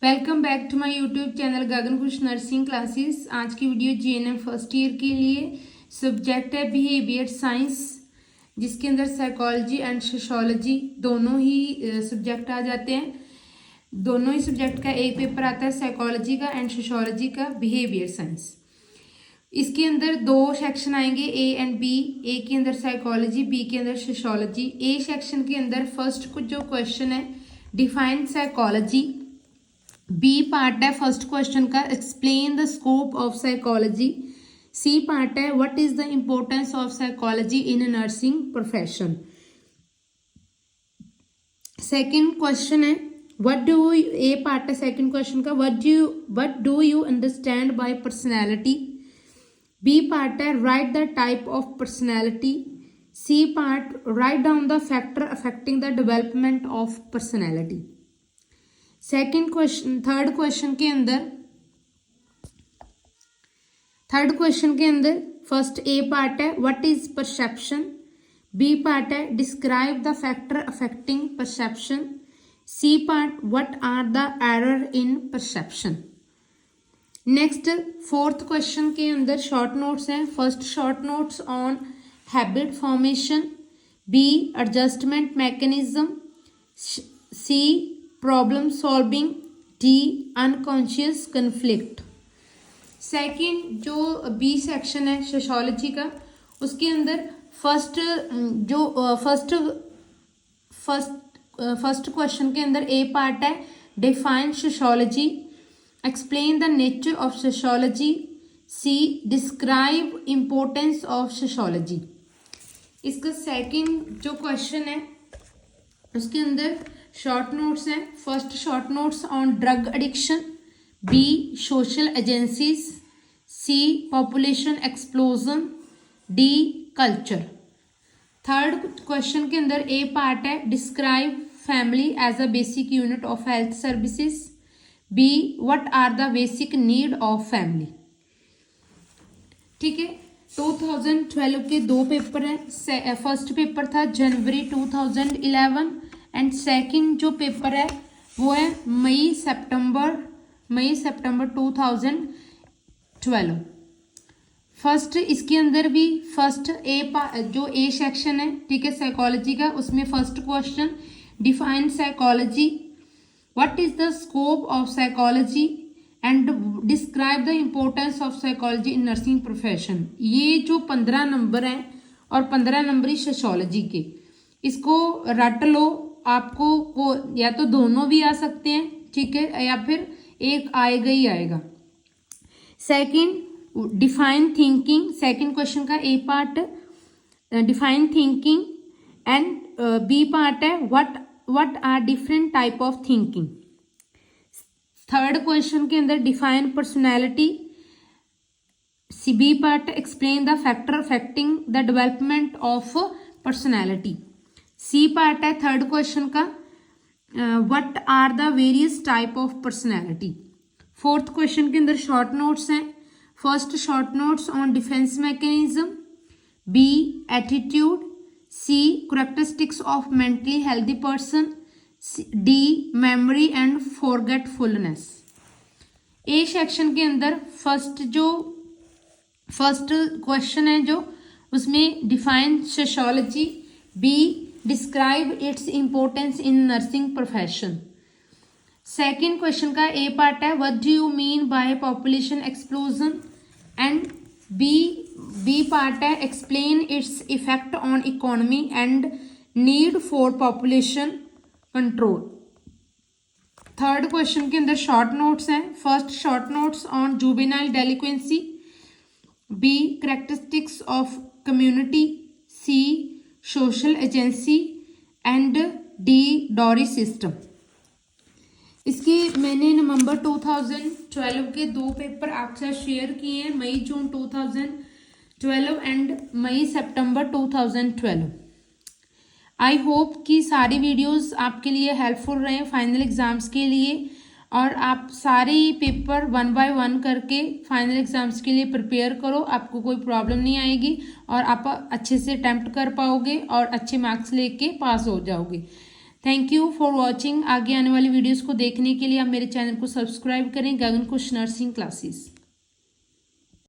Welcome back to my YouTube channel Gagan Khush nursing classes. आज की video GNM first year के लिए सब्जेक्ट है बिहेवियर साइंस, जिसके अंदर साइकोलॉजी एंड सोशियोलॉजी दोनों ही सब्जेक्ट आ जाते हैं। दोनों ही सब्जेक्ट का एक पेपर आता है साइकोलॉजी का एंड सोशियोलॉजी का बिहेवियर साइंस। इसके अंदर दो सेक्शन आएंगे, ए एंड बी। ए के अंदर साइकोलॉजी, बी के अंदर सोशियोलॉजी। ए सेक्शन के अंदर फर्स्ट कुछ जो क्वेश्चन है डिफाइन साइकोलॉजी। बी पार्ट है फर्स्ट क्वेश्चन का explain the scope of psychology. C part है what is the importance of psychology in nursing profession. Second question है व्हाट डू ए पार्ट है सेकंड क्वेश्चन का what do you understand by personality. B part है write the type of personality. C part write down the factor affecting the development of personality. Second question third question के अंदर first A part है what is perception. B part है describe the factor affecting perception. C part what are the error in perception. Next fourth question के अंदर short notes हैं। First short notes on habit formation. B adjustment mechanism. C problem solving. D unconscious conflict. Second जो B section है sociology का, उसके अंदर first question के अंदर ए पार्ट है define sociology. Explain the nature of sociology. C describe importance of sociology. इसका second जो क्वेश्चन है उसके अंदर शॉर्ट नोट्स हैं। First short notes on drug addiction. B social agencies. C population explosion. D culture. Third question के अंदर A part है describe family as a basic unit of health services. B what are the basic need of family. ठीक है, 2012 के दो paper हैं। First paper था जनवरी 2011 and second जो पेपर है वो है मई सितंबर 2012। फर्स्ट इसके अंदर भी फर्स्ट जो ए सेक्शन है, ठीक है, साइकोलॉजी का, उसमें first question define psychology. What is the scope of psychology and describe the importance of psychology in nursing profession. ये जो 15 नंबर हैं और 15 नंबर ही सोशियोलॉजी के, इसको रट लो। आपको या तो दोनों भी आ सकते हैं, ठीक है, या फिर एक आएगा ही आएगा। Second define thinking. Second question का A part define thinking and B part है what are different type of thinking. Third question के अंदर define personality. B part explain the factor affecting the development of personality. C part है third question का what are the various type of personality. Fourth question के अंदर short notes हैं। First short notes on defence mechanism. B attitude. C characteristics of mentally healthy person. D memory and forgetfulness. A section के अंदर first question है जो उसमें define sociology. B describe its importance in nursing profession. Second question का A part है what do you mean by population explosion and B part है explain its effect on economy and need for population control. Third question के अंदर short notes हैं। First short notes on juvenile delinquency. B characteristics of community. C social agency and D dowry system. इसके मैंने नवंबर 2012 के दो paper आपके साथ share किए हैं, मई जून 2012 and May September 2012। I hope कि सारी वीडियोस आपके लिए हेल्पफुल रहे फाइनल एग्जाम्स के लिए, और आप सारे पेपर 1 बाय 1 करके फाइनल एग्जाम्स के लिए प्रिपेयर करो। आपको कोई प्रॉब्लम नहीं आएगी और आप अच्छे से अटेम्प्ट कर पाओगे और अच्छे मार्क्स लेके पास हो जाओगे। Thank you for watching. आगे आने वाली वीडियोस को देखने के लिए आप मेरे चैनल को सब्सक्राइब करें, गगन कुश नर्सिंग क्लासेस।